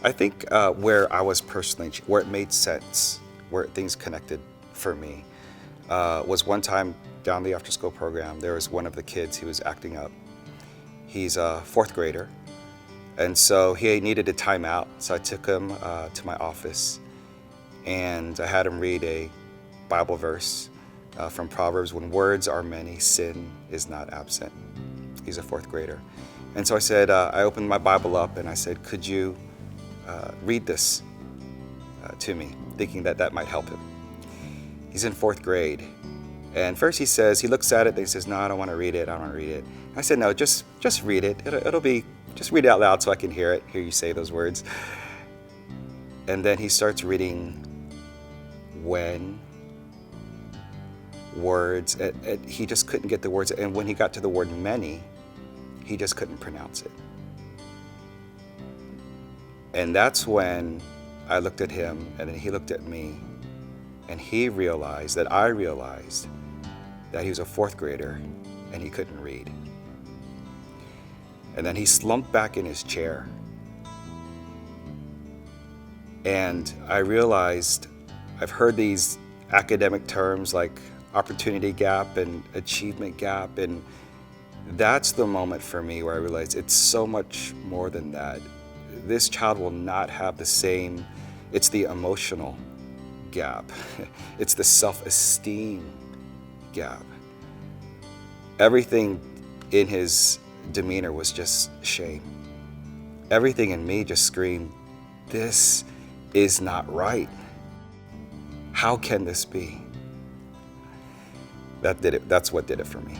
I think where I was personally, where it made sense, where things connected for me, was one time down the after-school program. There was one of the kids who was acting up. He's a fourth grader, and so he needed a timeout. So I took him to my office, and I had him read a Bible verse from Proverbs: "When words are many, sin is not absent." He's a fourth grader, and so I said, I opened my Bible up, and I said, "Could you read this to me," thinking that that might help him. He's in fourth grade. And first he looks at it, and he says, "No, I don't want to read it, I don't want to read it." I said, "No, just read it. It'll be, just read it out loud so I can hear you say those words." And then he starts reading when, words, and he just couldn't get the words. And when he got to the word many, he just couldn't pronounce it. And that's when I looked at him, and then he looked at me, and he realized that I realized that he was a fourth grader and he couldn't read. And then he slumped back in his chair. And I realized, I've heard these academic terms like opportunity gap and achievement gap, and that's the moment for me where I realized it's so much more than that. This child will not have the same, it's the emotional gap. It's the self-esteem gap. Everything in his demeanor was just shame. Everything in me just screamed, this is not right. How can this be? That did it. That's what did it for me.